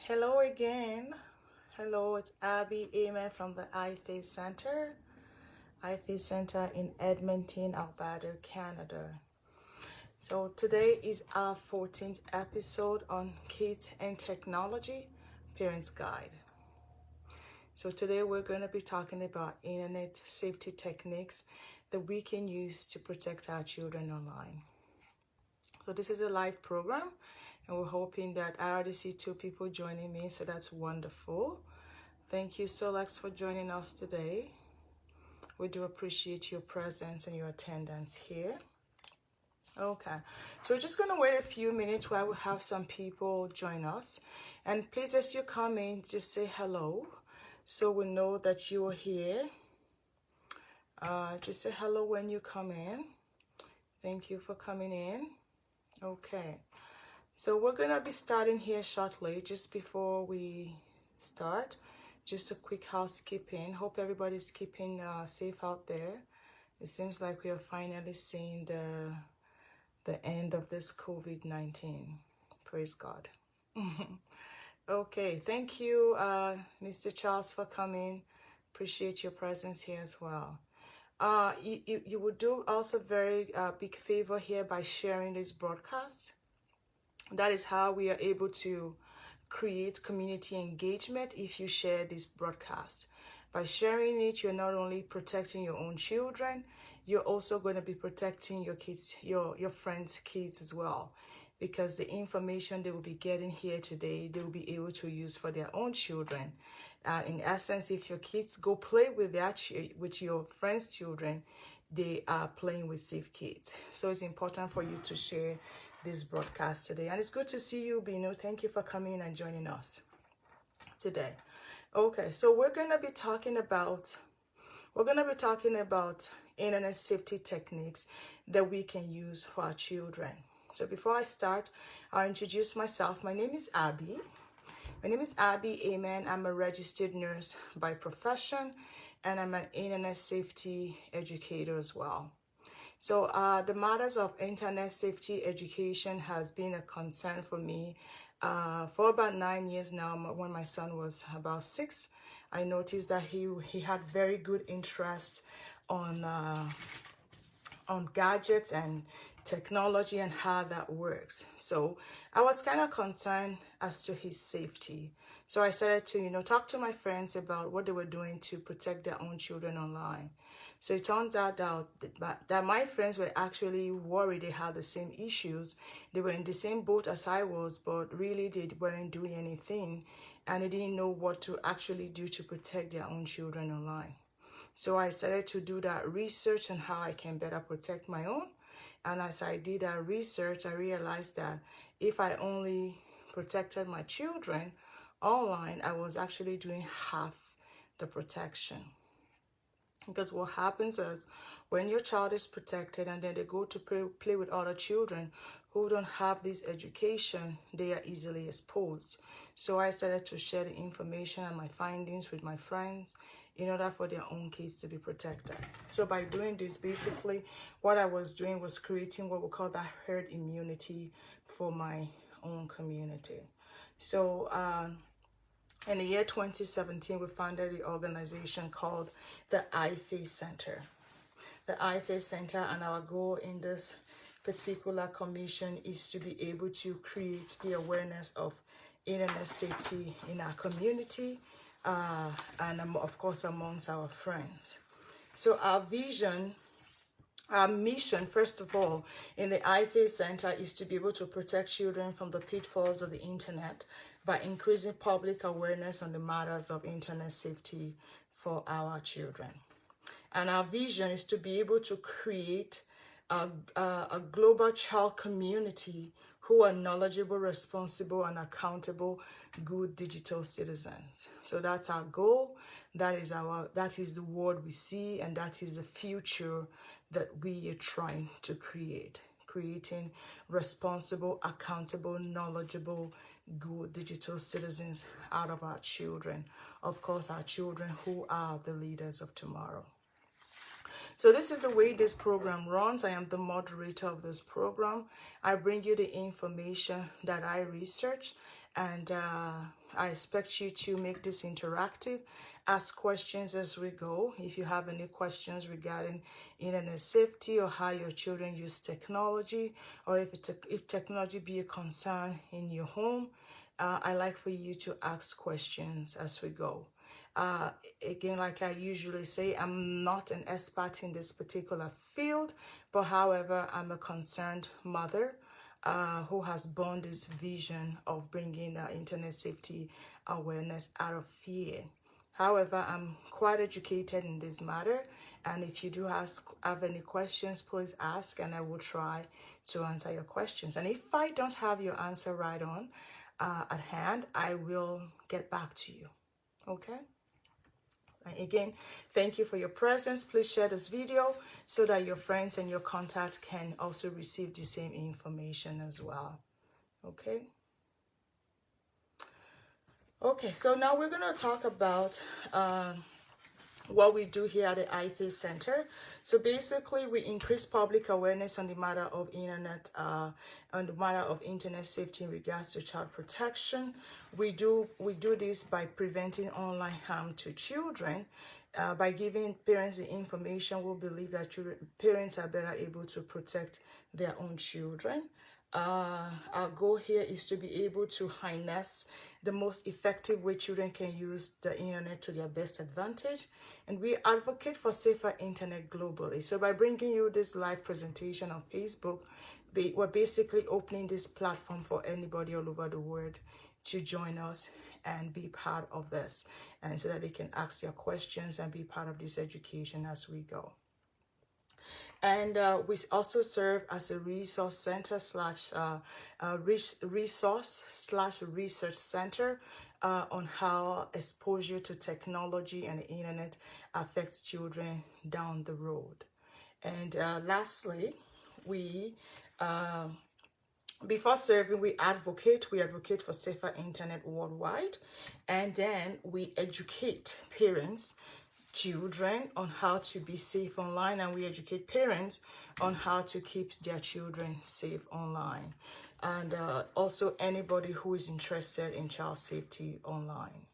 Hello again. Hello, it's Abby Amen from the iFace Center. iFace Center in Edmonton, Alberta, Canada. So today is our 14th episode on Kids and Technology, Parents Guide. So today we're going to be talking about internet safety techniques that we can use to protect our children online. So this is a live program, and we're hoping that I already see two people joining me, so that's wonderful. Thank you so much for joining us today. We do appreciate your presence and your attendance here. Okay, so we're just going to wait a few minutes while we have some people join us. And please, as you come in, just say hello so we know that you are here. Just say hello when you come in. Thank you for coming in. Okay, so we're going to be starting here shortly. Just before we start, just a quick housekeeping. Hope everybody's keeping safe out there. It seems like we are finally seeing the end of this COVID-19. Praise God. Okay, thank you, Mr. Charles, for coming. Appreciate your presence here as well. You would do also very big favor here by sharing this broadcast. That is how we are able to create community engagement if you share this broadcast. By sharing it, you're not only protecting your own children, you're also going to be protecting your kids, your friends' kids as well. Because the information they will be getting here today, they will be able to use for their own children. In essence, if your kids go play with with your friends' children, they are playing with safe kids. So it's important for you to share this broadcast today. And it's good to see you, Bino. Thank you for coming and joining us today. Okay, so we're going to be talking about internet safety techniques that we can use for our children. So before I start, I'll introduce myself. My name is Abby. Amen. I'm a registered nurse by profession, and I'm an internet safety educator as well. So the matters of internet safety education has been a concern for me for about 9 years now. When my son was about 6, I noticed that he had very good interest on gadgets and technology and how that works. So I was kind of concerned as to his safety. So I started to, talk to my friends about what they were doing to protect their own children online. So it turns out that my friends were actually worried they had the same issues. They were in the same boat as I was, but really they weren't doing anything, and they didn't know what to actually do to protect their own children online. So I started to do that research on how I can better protect my own. And as I did that research, I realized that if I only protected my children online, I was actually doing half the protection. Because what happens is when your child is protected and then they go to play with other children who don't have this education, they are easily exposed. So I started to share the information and my findings with my friends in order for their own kids to be protected. So by doing this, basically what I was doing was creating what we call that herd immunity for my own community. So in the year 2017, we founded the organization called the iFace Center. The iFace Center, and our goal in this particular commission is to be able to create the awareness of internet safety in our community and of course amongst our friends. So our vision, our mission, first of all, in the iFace Center is to be able to protect children from the pitfalls of the internet by increasing public awareness on the matters of internet safety for our children. And our vision is to be able to create a global child community who are knowledgeable, responsible, and accountable good digital citizens. So that's our goal. That is the world we see, and that is the future that we are trying to create. Creating responsible, accountable, knowledgeable, good digital citizens out of our children. Of course, our children who are the leaders of tomorrow. So this is the way this program runs. I am the moderator of this program. I bring you the information that I research, and I expect you to make this interactive. Ask questions as we go. If you have any questions regarding internet safety or how your children use technology, or if technology be a concern in your home, I like for you to ask questions as we go. Again, like I usually say, I'm not an expert in this particular field, but however, I'm a concerned mother who has born this vision of bringing internet safety awareness out of fear. However, I'm quite educated in this matter, and if you do have any questions, please ask, and I will try to answer your questions. And if I don't have your answer right on at hand, I will get back to you. Okay? Again, thank you for your presence. Please share this video so that your friends and your contacts can also receive the same information as well. Okay? Okay, so now we're going to talk about what we do here at the IFACE Center. So basically, we increase public awareness on the matter of internet safety in regards to child protection. We do this by preventing online harm to children. By giving parents the information, we believe that parents are better able to protect their own children. Our goal here is to be able to harness the most effective way children can use the internet to their best advantage, and we advocate for safer internet globally. So by bringing you this live presentation on Facebook, we're basically opening this platform for anybody all over the world to join us and be part of this, and so that they can ask their questions and be part of this education as we go. And we also serve as a resource center research center on how exposure to technology and the internet affects children down the road. And lastly, we before serving, we advocate for safer internet worldwide, and then we educate parents, children on how to be safe online, and we educate parents on how to keep their children safe online, and also anybody who is interested in child safety online.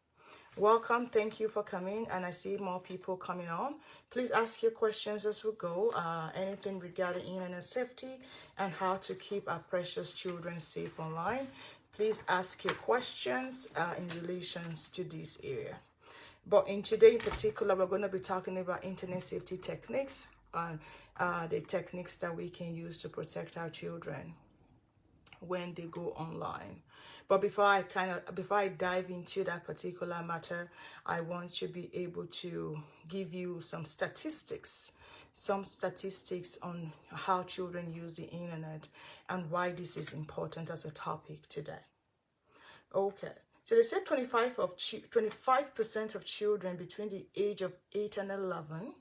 Welcome, thank you for coming, and I see more people coming on. Please ask your questions as we go, anything regarding internet safety and how to keep our precious children safe online. Please ask your questions in relations to this area. But in today in particular, we're going to be talking about internet safety techniques and the techniques that we can use to protect our children when they go online. But before I dive into that particular matter, I want to be able to give you some statistics on how children use the internet and why this is important as a topic today. Okay. So they said 25% of children between the age of 8 and 11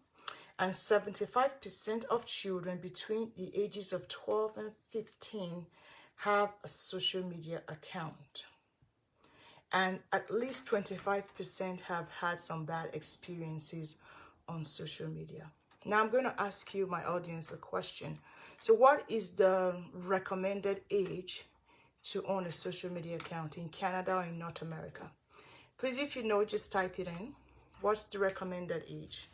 and 75% of children between the ages of 12 and 15 have a social media account. And at least 25% have had some bad experiences on social media. Now I'm going to ask you, my audience, a question. So what is the recommended age to own a social media account in Canada or in North America? Please, if you know, just type it in. What's the recommended age?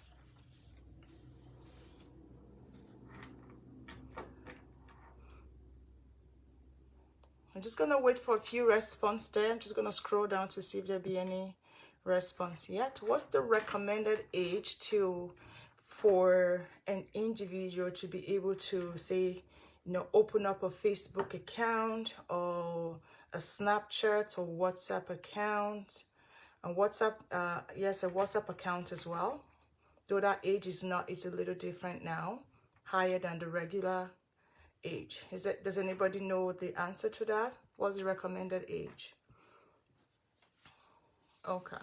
I'm just going to wait for a few responses there. I'm just going to scroll down to see if there'll be any response yet. What's the recommended age for an individual to be able to, say, open up a Facebook account or a Snapchat or WhatsApp account? And WhatsApp, yes, a WhatsApp account as well. Though that age is a little different now, higher than the regular age. Does anybody know the answer to that? What's the recommended age? Okay.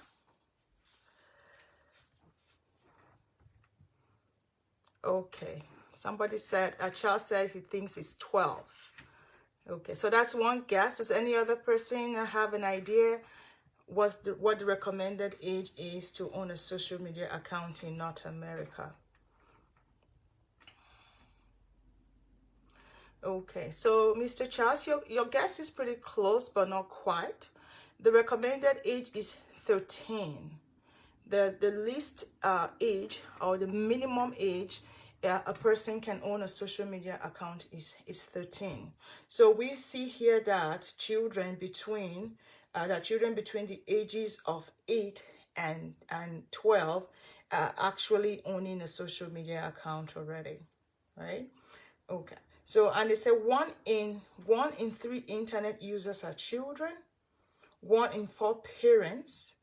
Okay. Somebody said, a child said he thinks it's 12. Okay, so that's one guess. Does any other person have an idea what the recommended age is to own a social media account in North America? Okay, so Mr. Charles, your guess is pretty close, but not quite. The recommended age is 13. The least age, or the minimum age a person can own a social media account is 13. So we see here that children between the ages of 8 and 12 are actually owning a social media account already, right? Okay. So, and they say one in 3 internet users are children. One in 4 parents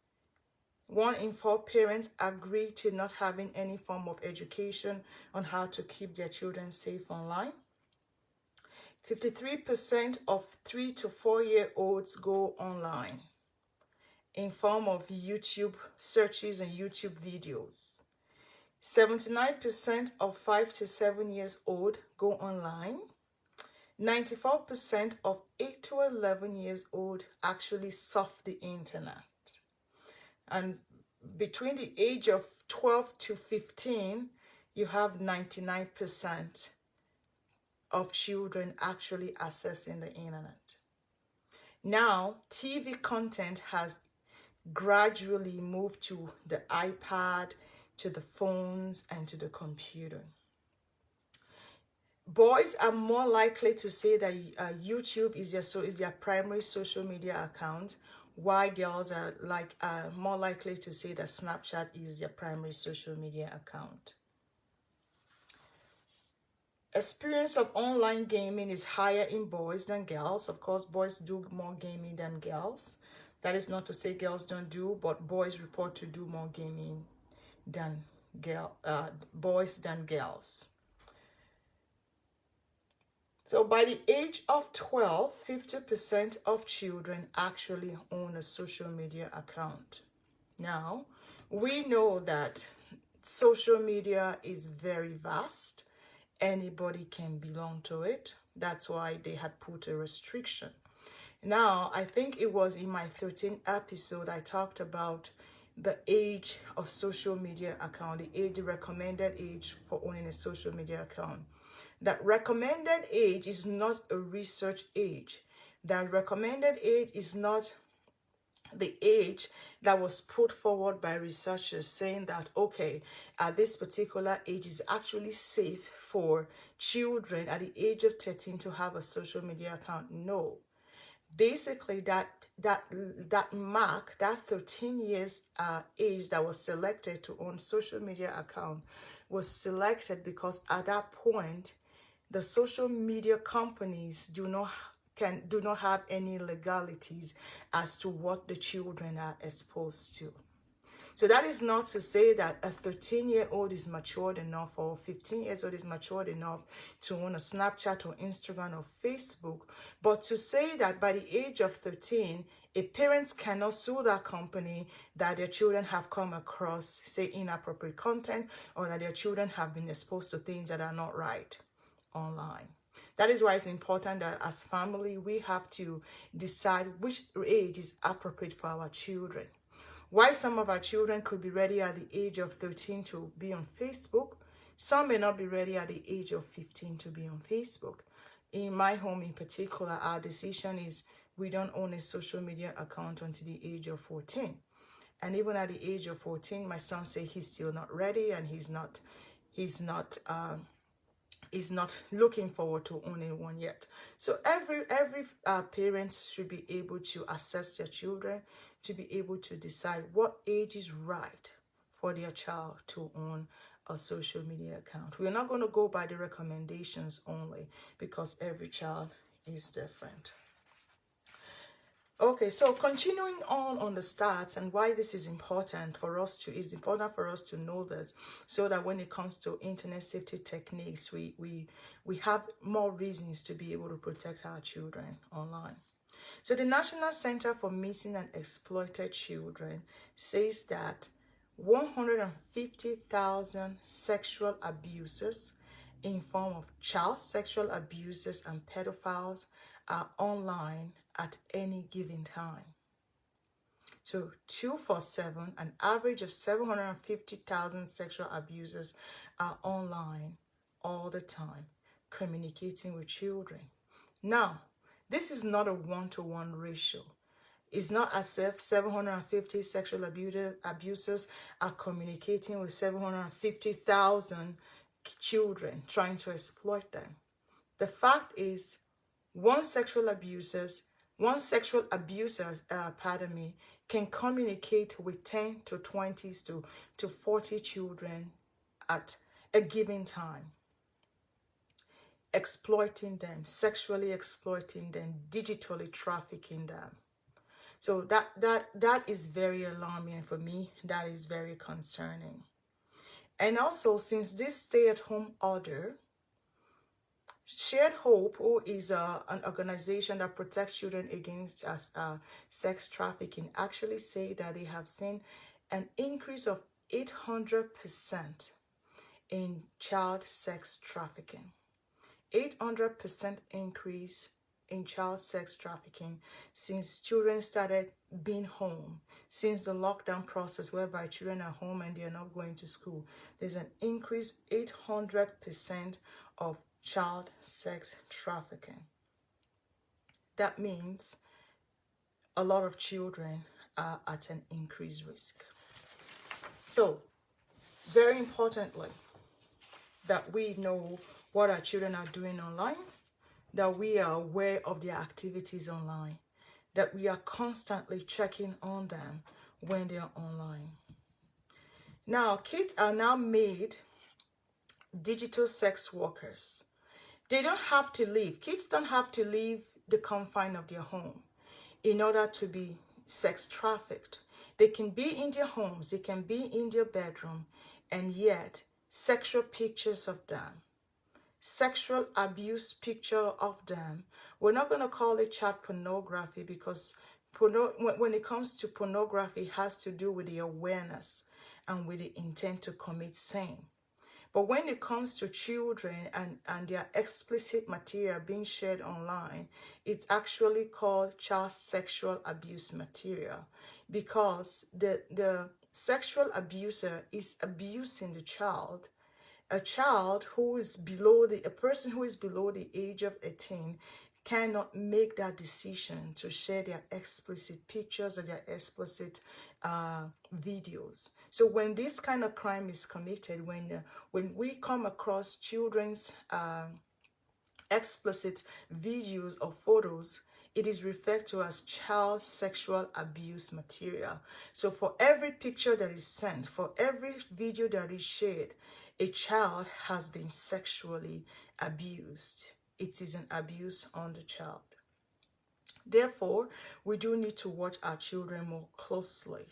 agree to not having any form of education on how to keep their children safe online. 53% of 3 to 4-year-olds go online in form of YouTube searches and YouTube videos. 79% of 5 to 7 years old go online. 94% of 8 to 11 years old actually surf the internet. And between the age of 12 to 15, you have 99% of children actually accessing the internet. Now, TV content has gradually moved to the iPad, to the phones, and to the computer. Boys are more likely to say that YouTube is their primary social media account, while girls are more likely to say that Snapchat is their primary social media account. Experience of online gaming is higher in boys than girls. Of course, boys do more gaming than girls. That is not to say girls don't do, but boys report to do more gaming than boys than girls. So by the age of 12, 50% of children actually own a social media account. Now, we know that social media is very vast. Anybody can belong to it. That's why they had put a restriction. Now, I think it was in my 13th episode, I talked about the age of social media account, the recommended age for owning a social media account. That recommended age is not a research age. That recommended age is not the age that was put forward by researchers saying that, okay, at this particular age is actually safe for children at the age of 13 to have a social media account. No. Basically, that 13 years age that was selected to own social media account was selected because at that point, the social media companies do not have any legalities as to what the children are exposed to. So that is not to say that a 13-year-old is matured enough or 15 years old is matured enough to own a Snapchat or Instagram or Facebook, but to say that by the age of 13, a parent cannot sue that company that their children have come across, say, inappropriate content, or that their children have been exposed to things that are not right online. That is why it's important that as family, we have to decide which age is appropriate for our children. Why some of our children could be ready at the age of 13 to be on Facebook, some may not be ready at the age of 15 to be on Facebook. In my home in particular, our decision is we don't own a social media account until the age of 14. And even at the age of 14, my son said he's still not ready and he's not looking forward to owning one yet. So every parent should be able to assess their children, to be able to decide what age is right for their child to own a social media account. We're not going to go by the recommendations only because every child is different. Okay, so continuing on the stats and why this is important for us to know this, so that when it comes to internet safety techniques, we have more reasons to be able to protect our children online. So the National Center for Missing and Exploited Children says that 150,000 sexual abusers in form of child sexual abusers and pedophiles are online at any given time. So 247, an average of 750,000 sexual abusers are online all the time, communicating with children. Now, this is not a one-to-one ratio. It's not as if 750 sexual abusers are communicating with 750,000 children trying to exploit them. The fact is, one sexual abuser, can communicate with 10 to 20 to 40 children at a given time, exploiting them, sexually exploiting them, digitally trafficking them. So that is very alarming for me. That is very concerning. And also, since this stay-at-home order, Shared Hope, who is an organization that protects children against sex trafficking, actually say that they have seen an increase of 800% in child sex trafficking. 800% increase in child sex trafficking since children started being home, since the lockdown process whereby children are home and they are not going to school. There's an increase 800% of child sex trafficking. That means a lot of children are at an increased risk. So, very importantly, that we know what our children are doing online, that we are aware of their activities online, that we are constantly checking on them when they are online. Now, kids are now made digital sex workers. They don't have to leave. Kids don't have to leave the confine of their home in order to be sex trafficked. They can be in their homes, they can be in their bedroom, and yet sexual pictures of them, sexual abuse picture of them. We're not going to call it child pornography because when it comes to pornography, it has to do with the awareness and with the intent to commit sin. But when it comes to children and their explicit material being shared online, it's actually called child sexual abuse material, because the sexual abuser is abusing the child. A person who is below the age of 18 cannot make that decision to share their explicit pictures or their explicit videos. So when this kind of crime is committed, when we come across children's explicit videos or photos, it is referred to as child sexual abuse material. So for every picture that is sent, for every video that is shared, a child has been sexually abused. It is an abuse on the child. Therefore, we do need to watch our children more closely.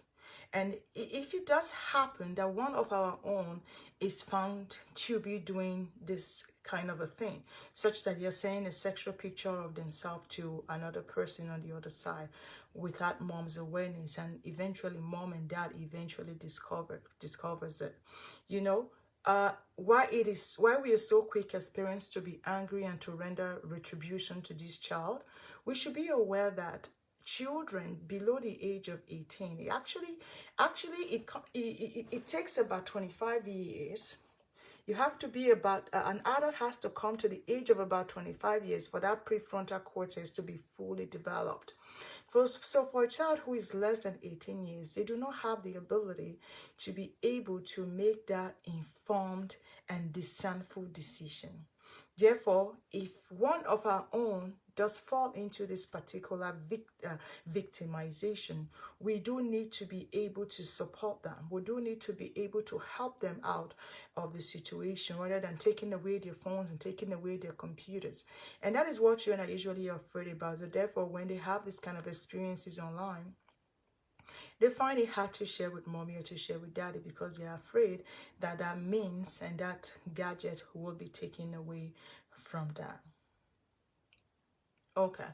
And if it does happen that one of our own is found to be doing this kind of a thing, such that you're sending a sexual picture of themselves to another person on the other side without mom's awareness, and eventually mom and dad eventually discovers it, why we are so quick as parents to be angry and to render retribution to this child, we should be aware that children below the age of 18, it takes about 25 years. You have to be an adult has to come to the age of about 25 years for that prefrontal cortex to be fully developed. So for a child who is less than 18 years, they do not have the ability to be able to make that informed and discernful decision. Therefore, if one of our own does fall into this particular victimization, we do need to be able to support them. We do need to be able to help them out of the situation rather than taking away their phones and taking away their computers. And that is what children are usually afraid about. So therefore, when they have this kind of experiences online, they find it hard to share with mommy or to share with daddy because they are afraid that that means and that gadget will be taken away from them. Okay,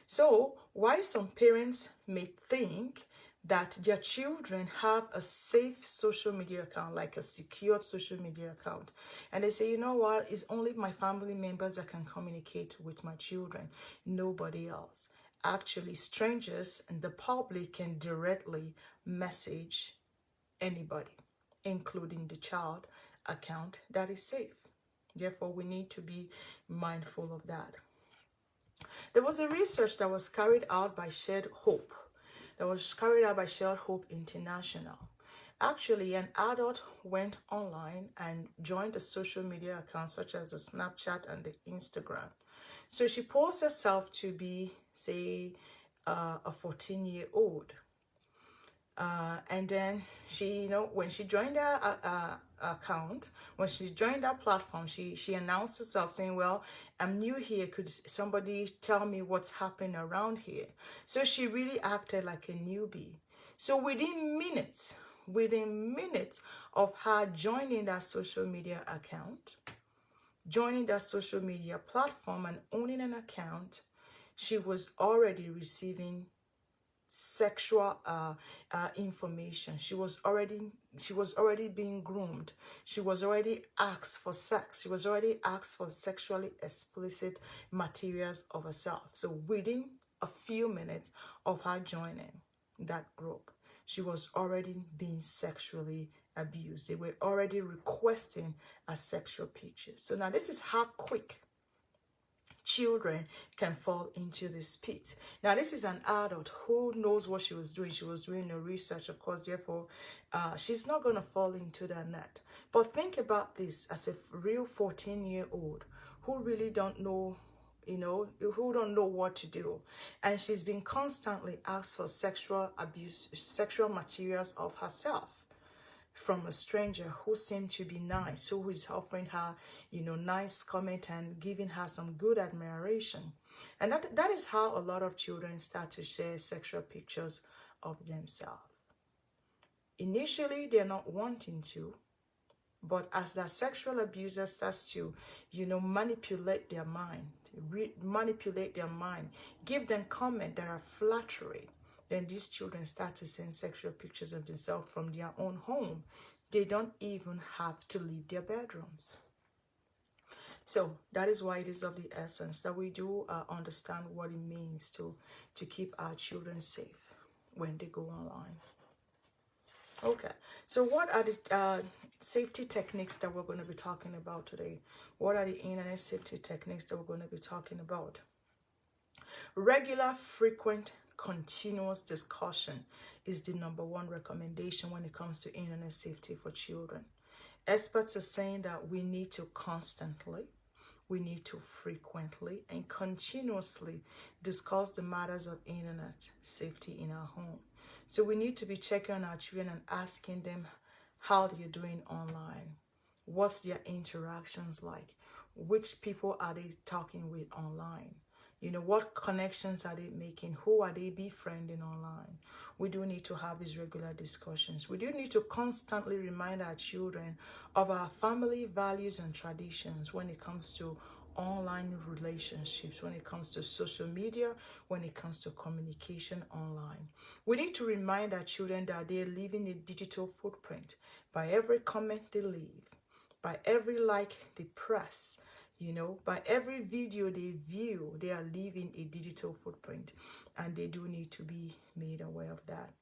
so why some parents may think that their children have a safe social media account, like a secured social media account, and they say, you know what, it's only my family members that can communicate with my children, nobody else. Actually, strangers and the public can directly message anybody, including the child account that is safe. Therefore, we need to be mindful of that. There was a research that was carried out by Shared Hope. Shared Hope International. Actually, an adult went online and joined a social media account such as the Snapchat and the Instagram. So she posed herself to be, say, a 14-year-old. And then she, when she joined her account, when she joined that platform, she announced herself saying, well, I'm new here. Could somebody tell me what's happening around here? So she really acted like a newbie. So within minutes of her joining that social media account, joining that social media platform and owning an account, she was already receiving sexual information. She was already being groomed. She was already asked for sex. She was already asked for sexually explicit materials of herself. So within a few minutes of her joining that group, she was already being sexually abused. They were already requesting a sexual picture. So now this is how quick children can fall into this pit. Now, this is an adult who knows what she was doing. She was doing the research, of course, therefore, she's not going to fall into that net. But think about this as a real 14-year-old who really don't know, who don't know what to do. And she's been constantly asked for sexual abuse, sexual materials of herself from a stranger who seemed to be nice, who is offering her, nice comment and giving her some good admiration. And that is how a lot of children start to share sexual pictures of themselves. Initially, they're not wanting to, but as that sexual abuser starts to, manipulate their mind, give them comment that are flattering, then these children start to send sexual pictures of themselves from their own home. They don't even have to leave their bedrooms. So that is why it is of the essence that we do understand what it means to keep our children safe when they go online. Okay, so what are the safety techniques that we're going to be talking about today? What are the internet safety techniques that we're going to be talking about? Regular, frequent, continuous discussion is the #1 recommendation when it comes to internet safety for children. Experts are saying that we need to constantly, we need to frequently and continuously discuss the matters of internet safety in our home. So we need to be checking on our children and asking them how they're doing online. What's their interactions like? Which people are they talking with online? What connections are they making? Who are they befriending online? We do need to have these regular discussions. We do need to constantly remind our children of our family values and traditions when it comes to online relationships, when it comes to social media, when it comes to communication online. We need to remind our children that they are leaving a digital footprint by every comment they leave, by every like they press, by every video they view. They are leaving a digital footprint, and they do need to be made aware of that.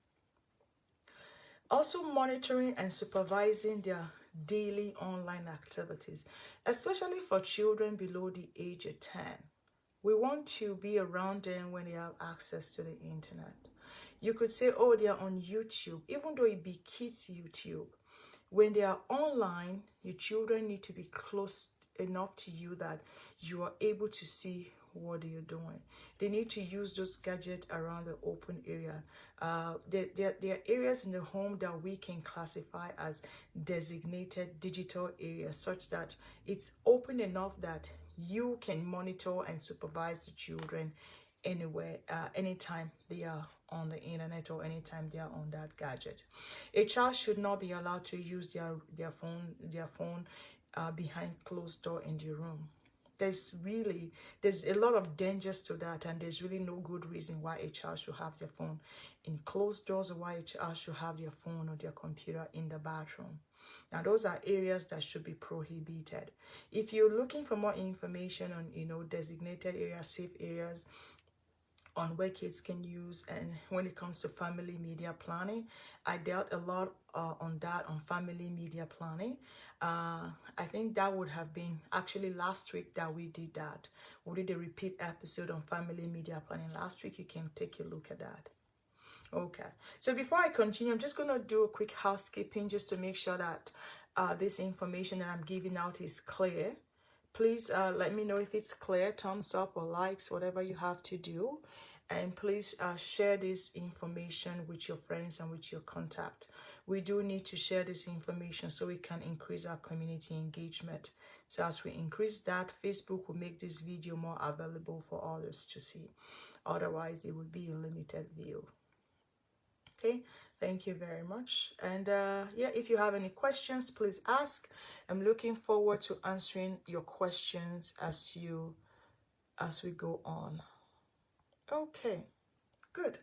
Also monitoring and supervising their daily online activities, especially for children below the age of 10. We want to be around them when they have access to the internet. You could say, oh, they are on YouTube, even though it be kids' YouTube. When they are online, your children need to be close enough to you that you are able to see what they are doing. They need to use those gadgets around the open area. There are areas in the home that we can classify as designated digital areas, such that it's open enough that you can monitor and supervise the children anywhere, anytime they are on the internet or anytime they are on that gadget. A child should not be allowed to use their phone behind closed door in the room. There's a lot of dangers to that, and there's really no good reason why a child should have their phone in closed doors or why a child should have their phone or their computer in the bathroom. Now, those are areas that should be prohibited. If you're looking for more information on, designated areas, safe areas, on where kids can use. And when it comes to family media planning, I dealt a lot on that, on family media planning. I think that would have been actually last week that we did that. We did a repeat episode on family media planning last week. You can take a look at that. Okay, so before I continue, I'm just going to do a quick housekeeping just to make sure that this information that I'm giving out is clear. Please let me know if it's clear, thumbs up or likes, whatever you have to do. And please share this information with your friends and with your contact. We do need to share this information so we can increase our community engagement. So as we increase that, Facebook will make this video more available for others to see. Otherwise, it would be a limited view. Okay, thank you very much. And yeah, if you have any questions, please ask. I'm looking forward to answering your questions as we go on. Okay, good.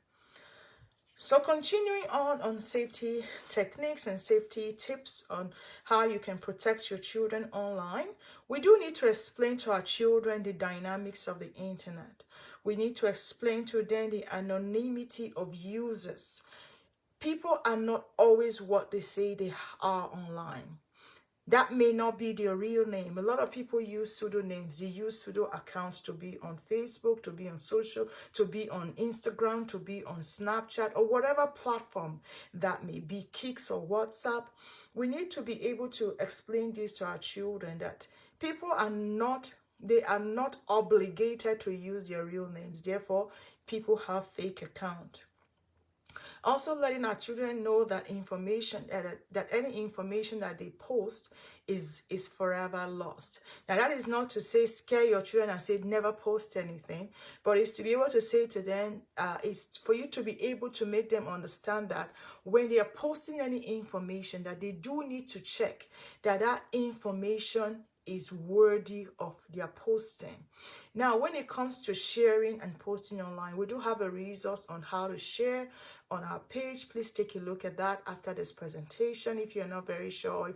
So continuing on safety techniques and safety tips on how you can protect your children online, we do need to explain to our children the dynamics of the internet. We need to explain to them the anonymity of users. People are not always what they say they are online. That may not be their real name. A lot of people use pseudonyms. They use pseudo accounts to be on Facebook, to be on social, to be on Instagram, to be on Snapchat, or whatever platform that may be, Kicks or WhatsApp. We need to be able to explain this to our children, that people are not obligated to use their real names. Therefore, people have fake accounts. Also letting our children know that information, that any information that they post is forever lost. Now that is not to say scare your children and say never post anything, but it's to be able to say to them, it's for you to be able to make them understand that when they are posting any information, that they do need to check that that information is worthy of their posting. Now, when it comes to sharing and posting online, we do have a resource on how to share on our page. Please take a look at that after this presentation. If you're not very sure,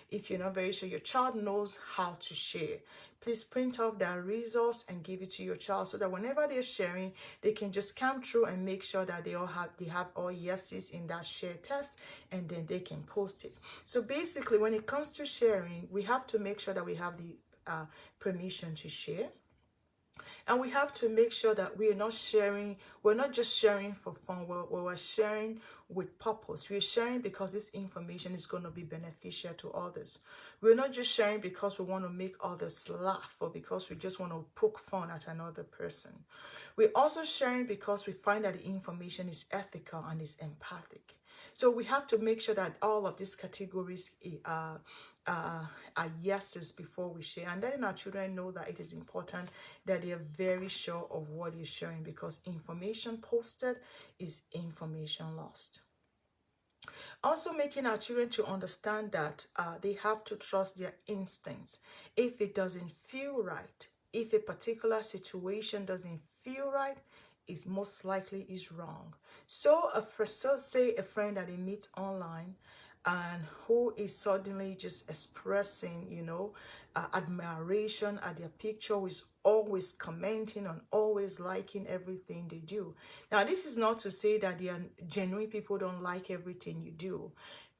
if you're not very sure your child knows how to share, please print off that resource and give it to your child so that whenever they're sharing, they can just come through and make sure that they have all yeses in that share test, and then they can post it. So basically, when it comes to sharing, we have to make sure that we have the permission to share. And we have to make sure that we're not just sharing for fun, we're sharing with purpose. We're sharing because this information is going to be beneficial to others. We're not just sharing because we want to make others laugh or because we just want to poke fun at another person. We're also sharing because we find that the information is ethical and is empathic. So we have to make sure that all of these categories are yeses before we share, and letting our children know that it is important that they are very sure of what you're sharing, because information posted is information lost. Also making our children to understand that they have to trust their instincts. If it doesn't feel right, if a particular situation doesn't feel right, it most likely is wrong. So say a friend that they meet online and who is suddenly just expressing, admiration at their picture, who is always commenting and always liking everything they do. Now, this is not to say that they are genuine people don't like everything you do.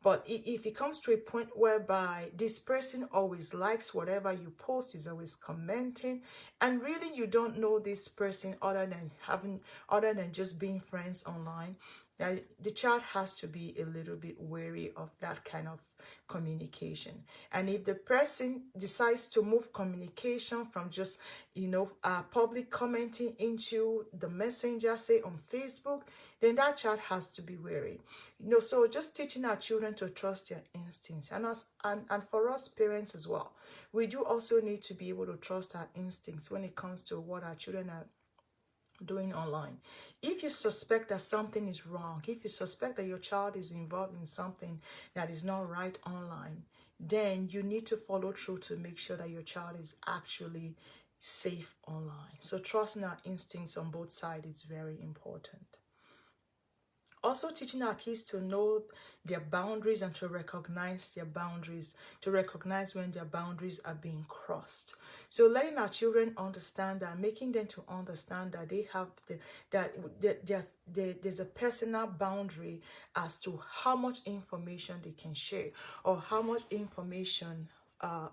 But if it comes to a point whereby this person always likes whatever you post, is always commenting, and really you don't know this person other than just being friends online, the child has to be a little bit wary of that kind of communication. And if the person decides to move communication from just public commenting into the messenger, say on Facebook, then that child has to be wary. So just teaching our children to trust their instincts, and for us parents as well, we do also need to be able to trust our instincts when it comes to what our children are doing online. If you suspect that something is wrong, if you suspect that your child is involved in something that is not right online, then you need to follow through to make sure that your child is actually safe online. So trusting our instincts on both sides is very important. Also teaching our kids to know their boundaries and to recognize their boundaries, to recognize when their boundaries are being crossed. So letting our children understand that, making them to understand that they have there's a personal boundary as to how much information they can share or how much information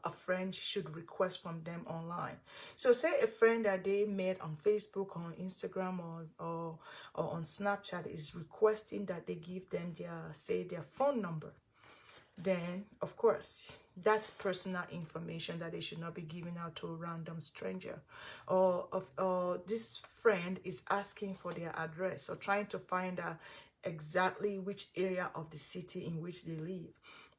a friend should request from them online. So say a friend that they met on Facebook or on Instagram or on Snapchat is requesting that they give them their phone number. Then of course that's personal information that they should not be giving out to a random stranger. Or this friend is asking for their address or trying to find out exactly which area of the city in which they live.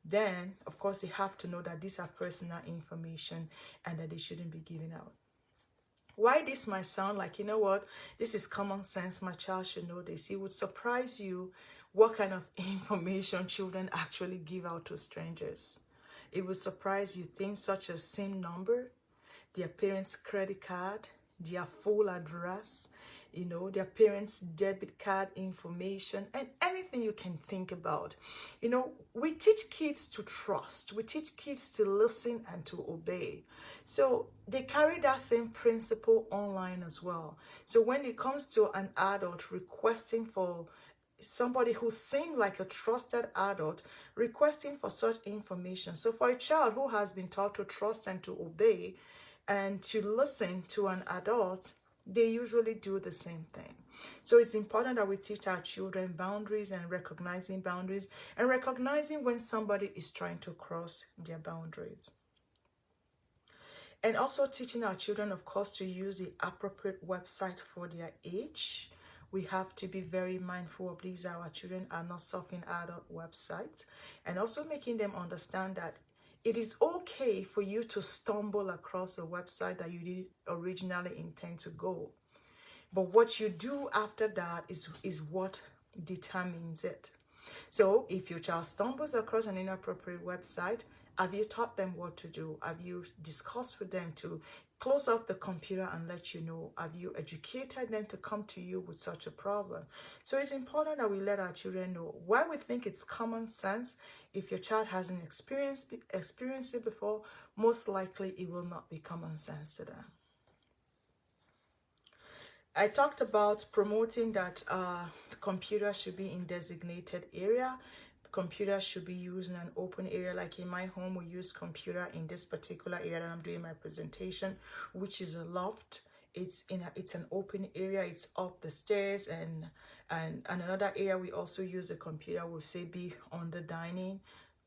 Then of course they have to know that these are personal information and that they shouldn't be giving out. Why this might sound like, you know what, this is common sense, my child should know this. It would surprise you what kind of information children actually give out to strangers. It would surprise you things such as SIM number, their parents' credit card, their full address, their parents' debit card information, and anything you can think about. We teach kids to trust. We teach kids to listen and to obey. So they carry that same principle online as well. So when it comes to an adult requesting for somebody who seemed like a trusted adult requesting for such information. So for a child who has been taught to trust and to obey and to listen to an adult, they usually do the same thing. So it's important that we teach our children boundaries and recognizing when somebody is trying to cross their boundaries. And also teaching our children, of course, to use the appropriate website for their age. We have to be very mindful of these. Our children are not surfing adult websites. And also making them understand that it is okay for you to stumble across a website that you didn't originally intend to go. But what you do after that is what determines it. So if your child stumbles across an inappropriate website, have you taught them what to do? Have you discussed with them to close off the computer and let you know? Have you educated them to come to you with such a problem? So it's important that we let our children know. Why we think it's common sense, if your child hasn't experienced it before, most likely it will not be common sense to them. I talked about promoting that the computer should be in designated area. Computer should be used in an open area. Like in my home, we use computer in this particular area that I'm doing my presentation, which is a loft. It's an open area. It's up the stairs, and another area we also use the computer will say be on the dining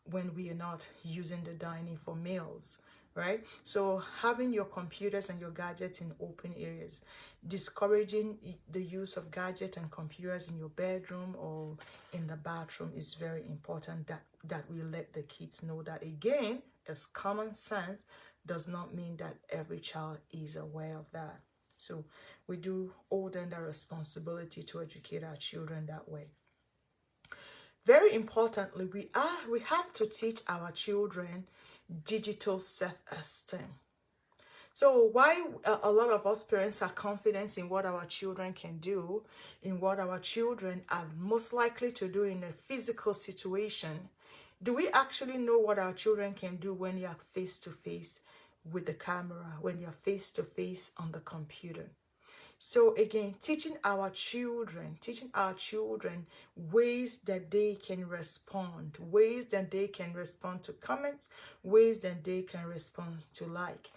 when we are not using the dining for meals. Right? So having your computers and your gadgets in open areas, discouraging the use of gadgets and computers in your bedroom or in the bathroom is very important, that we let the kids know that. Again, as common sense does not mean that every child is aware of that. So we do owe them the responsibility to educate our children that way. Very importantly, we have to teach our children digital self-esteem. So why a lot of us parents are confident in what our children can do, in what our children are most likely to do in a physical situation, do we actually know what our children can do when they are face to face with the camera, when they are face to face on the computer? So again, teaching our children ways that they can respond to comments, ways that they can respond to like.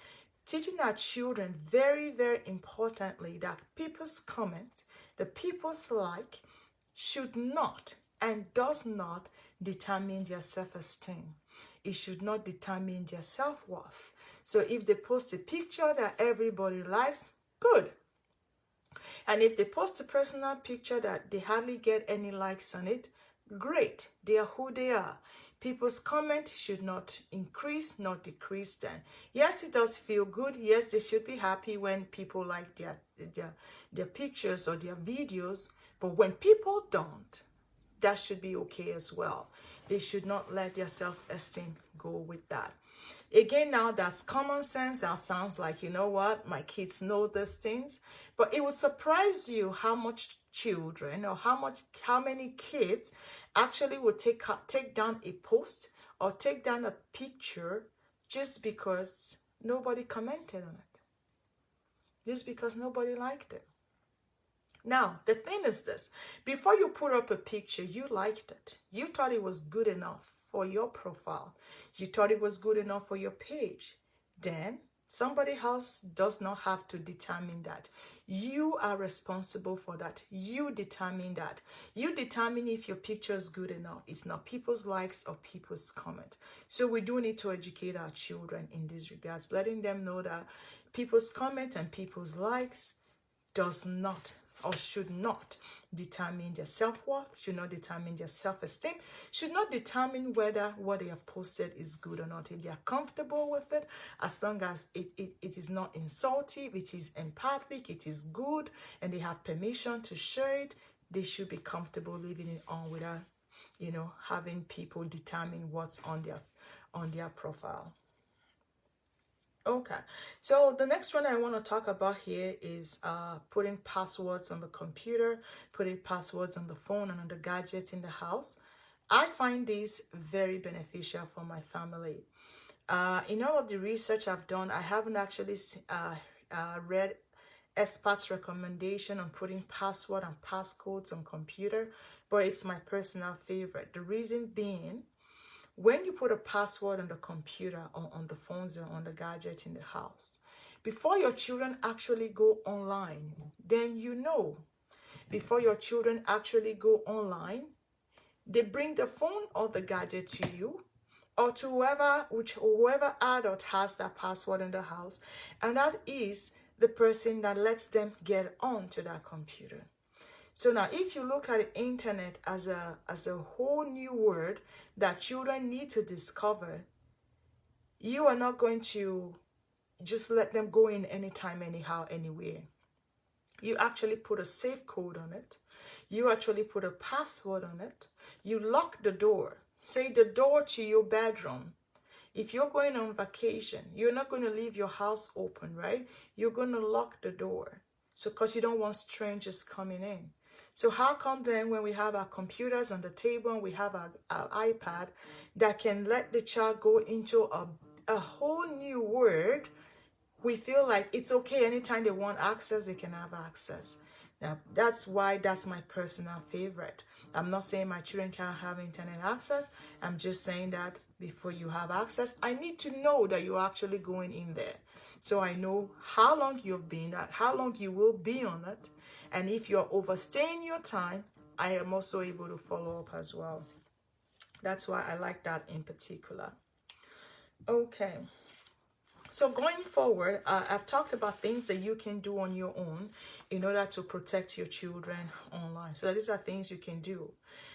Teaching our children very, very importantly that people's comments, the people's like, should not and does not determine their self-esteem. It should not determine their self-worth. So if they post a picture that everybody likes, good. And if they post a personal picture that they hardly get any likes on it, great. They are who they are. People's comment should not increase, not decrease them. Yes, it does feel good. Yes, they should be happy when people like their pictures or their videos. But when people don't, that should be okay as well. They should not let their self-esteem go with that. Again, now that's common sense. That sounds like, you know what, my kids know these things. But it would surprise you how much children, or how many kids actually would take down a post or take down a picture just because nobody commented on it, just because nobody liked it. Now, the thing is this: before you put up a picture, you liked it. You thought it was good enough for your profile. You thought it was good enough for your page. Then somebody else does not have to determine that. You are responsible for that. You determine that. You determine if your picture is good enough. It's not people's likes or people's comment. So we do need to educate our children in these regards, letting them know that people's comment and people's likes does not or should not determine their self-worth, should not determine their self-esteem, should not determine whether what they have posted is good or not. If they are comfortable with it, as long as it is not insultive, it is empathic, it is good, and they have permission to share it, they should be comfortable leaving it on without, having people determine what's on their profile. Okay, so the next one I want to talk about here is putting passwords on the computer, putting passwords on the phone and on the gadget in the house. I find this very beneficial for my family. In all of the research I've done, I haven't actually read experts' recommendation on putting password and passcodes on computer, but it's my personal favorite. The reason being, when you put a password on the computer or on the phones or on the gadget in the house, before your children actually go online, then before your children actually go online, they bring the phone or the gadget to you or to whoever adult has that password in the house, and that is the person that lets them get onto that computer. So now, if you look at the internet as a whole new word that children need to discover, you are not going to just let them go in anytime, anyhow, anywhere. You actually put a safe code on it. You actually put a password on it. You lock the door. Say the door to your bedroom. If you're going on vacation, you're not going to leave your house open, right? You're going to lock the door. So, because you don't want strangers coming in. So how come then when we have our computers on the table and we have our iPad that can let the child go into a whole new world, we feel like it's okay anytime they want access, they can have access. Now, that's why that's my personal favorite. I'm not saying my children can't have internet access. I'm just saying that before you have access, I need to know that you're actually going in there. So I know how long you've been at, how long you will be on it. And if you're overstaying your time, I am also able to follow up as well. That's why I like that in particular. Okay. So going forward, I've talked about things that you can do on your own in order to protect your children online. So these are things you can do.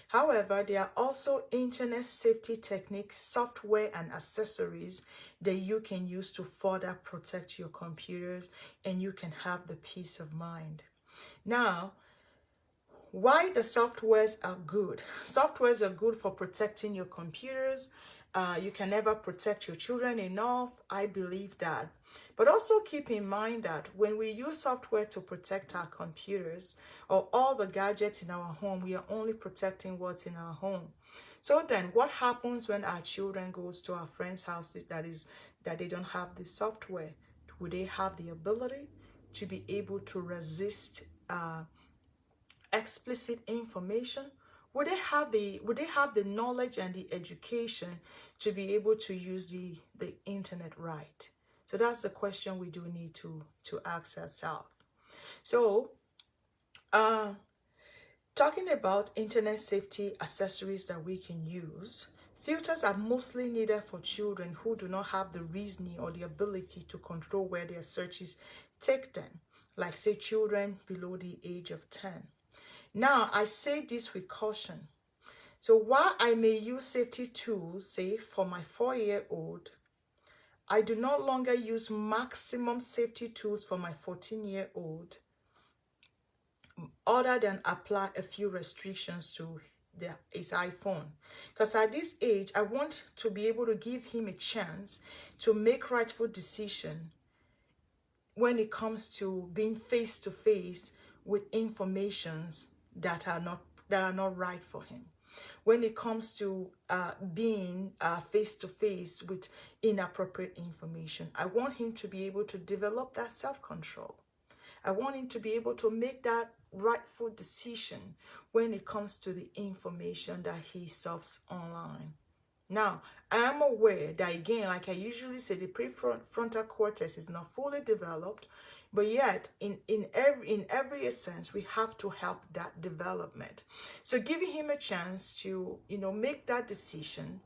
However, there are also internet safety techniques, software, and accessories that you can use to further protect your computers, and you can have the peace of mind. Now, why the softwares are good? Softwares are good for protecting your computers. You can never protect your children enough. I believe that. But also keep in mind that when we use software to protect our computers or all the gadgets in our home, we are only protecting what's in our home. So then what happens when our children goes to our friend's house that they don't have the software? Would they have the ability to be able to resist explicit information? Would they have the knowledge and the education to be able to use the internet right? So that's the question we do need to ask ourselves. So talking about internet safety accessories that we can use, filters are mostly needed for children who do not have the reasoning or the ability to control where their searches take them, like say children below the age of 10. Now, I say this with caution. So while I may use safety tools, say for my 4-year-old, I do no longer use maximum safety tools for my 14-year-old, other than apply a few restrictions to his iPhone. Because at this age, I want to be able to give him a chance to make rightful decision when it comes to being face to face with informations that are not right for him. When it comes to being face to face with inappropriate information, I want him to be able to develop that self-control. I want him to be able to make that rightful decision when it comes to the information that he surfs online. Now, I am aware that, again, like I usually say, the prefrontal cortex is not fully developed, but yet in every sense, we have to help that development. So giving him a chance to, make that decision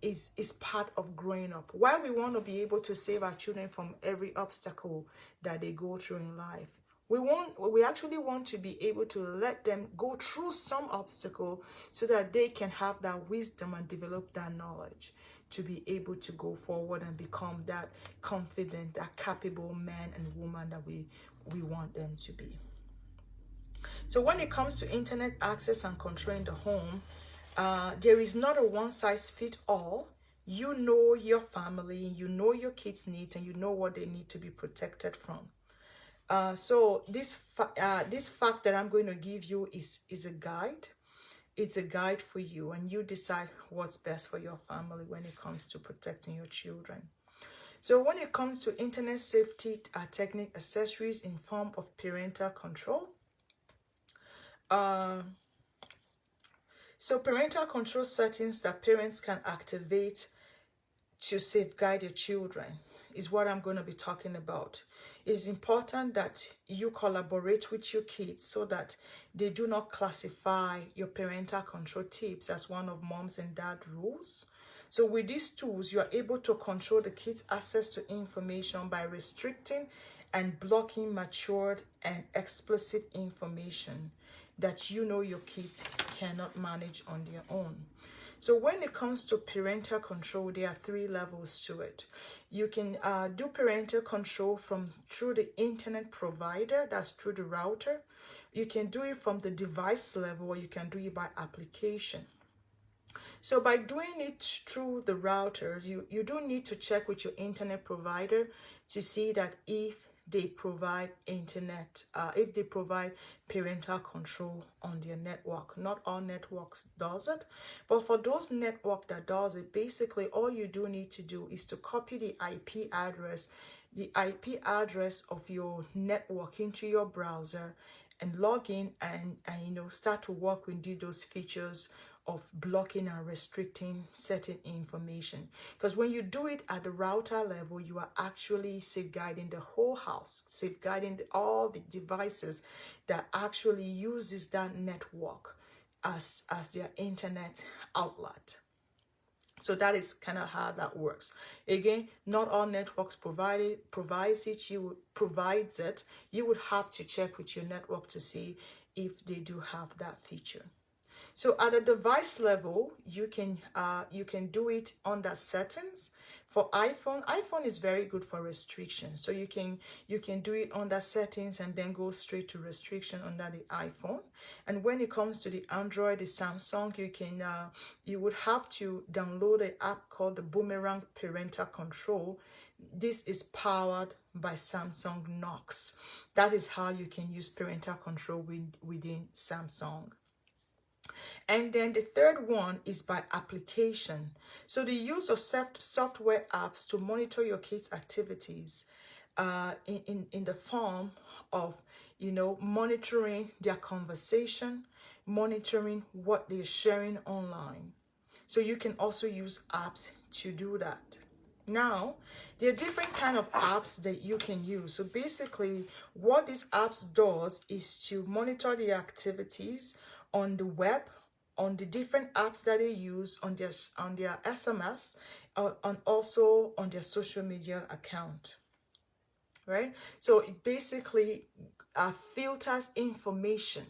is part of growing up. While we want to be able to save our children from every obstacle that they go through in life, we actually want to be able to let them go through some obstacle so that they can have that wisdom and develop that knowledge to be able to go forward and become that confident, that capable man and woman that we want them to be. So when it comes to internet access and controlling the home, there is not a one-size-fits-all. You know your family, you know your kids' needs, and you know what they need to be protected from. So this fact that I'm going to give you is a guide. It's a guide for you, and you decide what's best for your family when it comes to protecting your children. So when it comes to internet safety technique accessories in form of parental control, so parental control settings that parents can activate to safeguard your children is what I'm going to be talking about. It's important that you collaborate with your kids so that they do not classify your parental control tips as one of moms and dad rules. So with these tools, you are able to control the kids' access to information by restricting and blocking matured and explicit information that your kids cannot manage on their own. So when it comes to parental control, there are 3 levels to it. You can do parental control through the internet provider, that's through the router. You can do it from the device level, or you can do it by application. So by doing it through the router, you do need to check with your internet provider to see that if they provide internet, if they provide parental control on their network. Not all networks does it, but for those network that does it, basically all you do need to do is to copy the IP address of your network into your browser and log in and start to work with those features of blocking and restricting certain information. Because when you do it at the router level, you are actually safeguarding the whole house, safeguarding all the devices that actually uses that network as their internet outlet. So that is kind of how that works. Again, not all networks provides it. You would have to check with your network to see if they do have that feature. So at a device level, you can do it under settings. For iPhone is very good for restriction. So you can do it under settings and then go straight to restriction under the iPhone. And when it comes to the Android, the Samsung, you would have to download an app called the Boomerang Parental Control. This is powered by Samsung Knox. That is how you can use parental control within Samsung. And then the third one is by application. So the use of software apps to monitor your kids' activities in the form of, monitoring their conversation, monitoring what they're sharing online. So you can also use apps to do that. Now, there are different kind of apps that you can use. So basically, what these apps does is to monitor the activities on the web, on the different apps that they use on their SMS, and also on their social media account, right? So it basically filters information.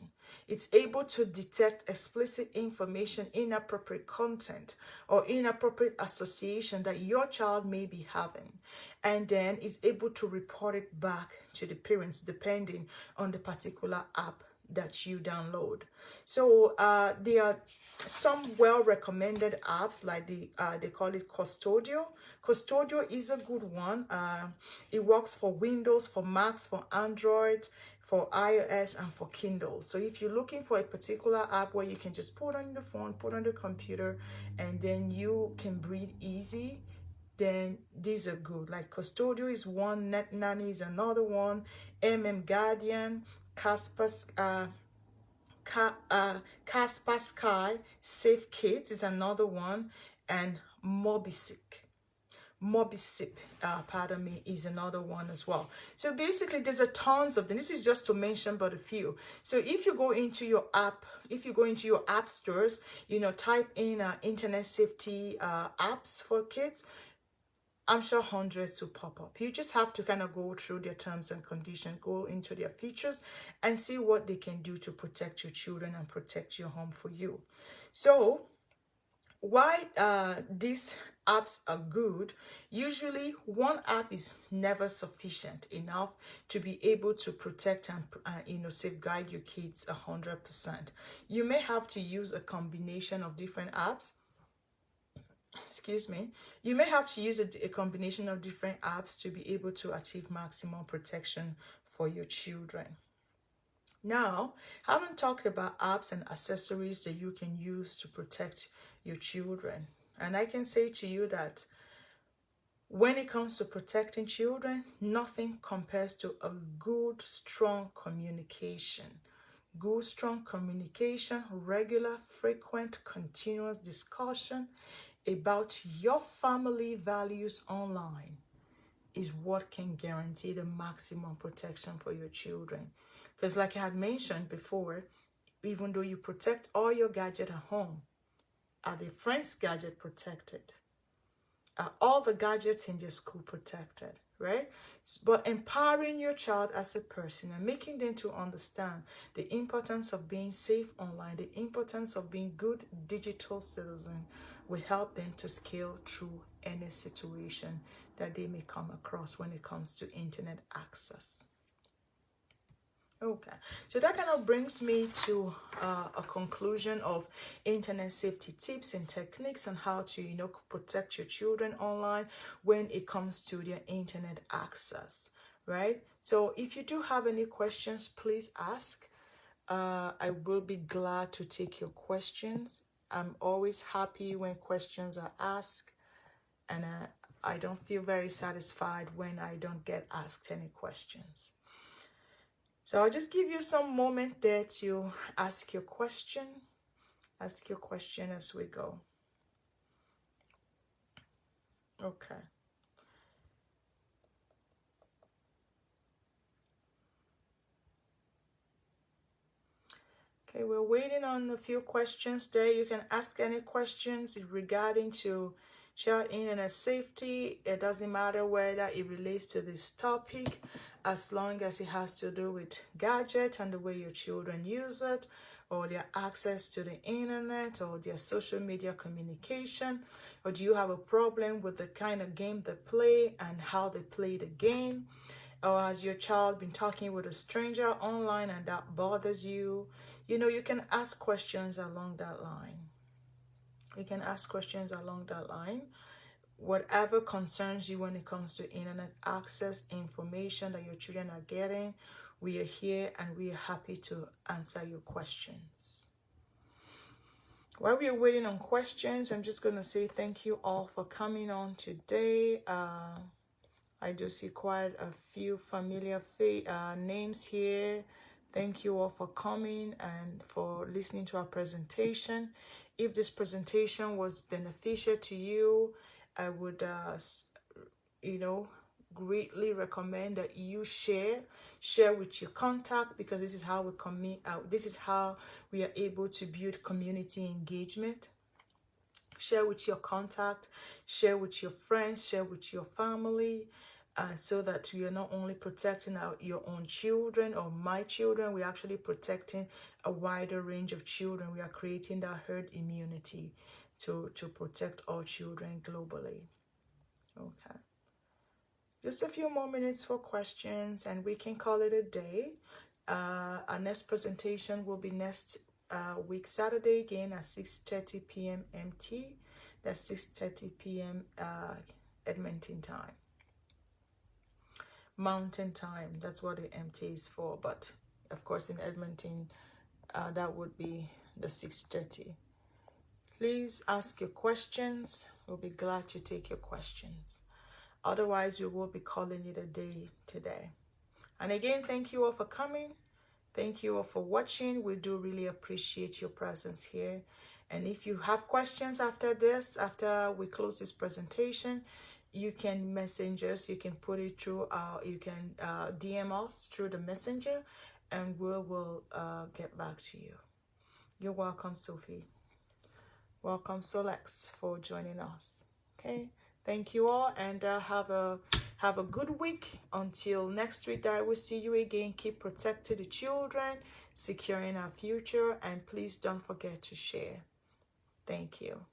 It's able to detect explicit information, inappropriate content, or inappropriate association that your child may be having, and then is able to report it back to the parents depending on the particular app that you download. So there are some well-recommended apps like they call it Custodio. Custodio is a good one. It works for Windows, for Macs, for Android, for iOS and for Kindle. So if you're looking for a particular app where you can just put on the phone, put on the computer, and then you can breathe easy, then these are good. Like Custodio is one, Net Nanny is another one, Guardian, Casper, Casper Sky, Safe Kids is another one, and Mobisip, pardon me, is another one as well. So basically, there's a tons of them. This is just to mention but a few. So if you go into your app, stores, type in internet safety apps for kids, I'm sure hundreds will pop up. You just have to kind of go through their terms and conditions, go into their features, and see what they can do to protect your children and protect your home for you. So why these apps are good, usually one app is never sufficient enough to be able to protect and safeguard your kids 100%. You may have to use a combination of different apps. Excuse me. You may have to use a combination of different apps to be able to achieve maximum protection for your children. Now, having talked about apps and accessories that you can use to protect your children, and I can say to you that when it comes to protecting children, nothing compares to a good, strong communication. Good, strong communication, regular, frequent, continuous discussion about your family values online is what can guarantee the maximum protection for your children. Because like I had mentioned before, even though you protect all your gadgets at home, are the friend's gadget protected? Are all the gadgets in your school protected, right? But empowering your child as a person and making them to understand the importance of being safe online, the importance of being good digital citizen, will help them to scale through any situation that they may come across when it comes to internet access. Okay, so that kind of brings me to a conclusion of internet safety tips and techniques on how to, protect your children online when it comes to their internet access, right? So if you do have any questions, please ask. I will be glad to take your questions. I'm always happy when questions are asked, and I don't feel very satisfied when I don't get asked any questions. So I'll just give you some moment there to ask your question. Ask your question as we go. Okay. Okay, we're waiting on a few questions there. You can ask any questions regarding to child internet safety. It doesn't matter whether it relates to this topic, as long as it has to do with gadget and the way your children use it, or their access to the internet, or their social media communication, or do you have a problem with the kind of game they play and how they play the game, or has your child been talking with a stranger online and that bothers you? You can ask questions along that line. You can ask questions along that line. Whatever concerns you when it comes to internet access information that your children are getting, we are here and we are happy to answer your questions. While we are waiting on questions, I'm just going to say thank you all for coming on today. I do see quite a few familiar names here. Thank you all for coming and for listening to our presentation. If this presentation was beneficial to you, I would, greatly recommend that you share with your contact, because this is how this is how we are able to build community engagement. Share with your contact, share with your friends, share with your family, so that we are not only protecting your own children or my children, we're actually protecting a wider range of children. We are creating that herd immunity to protect all children globally. Okay. Just a few more minutes for questions and we can call it a day. Our next presentation will be next week Saturday again at 6:30 p.m. MT. That's 6:30 p.m. Edmonton time. Mountain time, that's what the MT is for, but of course, in Edmonton, that would be the 6:30. Please ask your questions. We'll be glad to take your questions. Otherwise, we will be calling it a day today. And again, thank you all for coming. Thank you all for watching. We do really appreciate your presence here. And if you have questions after this, after we close this presentation, you can message us. You can put it through, you can DM us through the messenger, and we will get back to you. You're welcome, Sophie. Welcome, Solex, for joining us. Okay, thank you all, and have a good week. Until next week that I will see you again. Keep protecting the children, securing our future, and please don't forget to share. Thank you.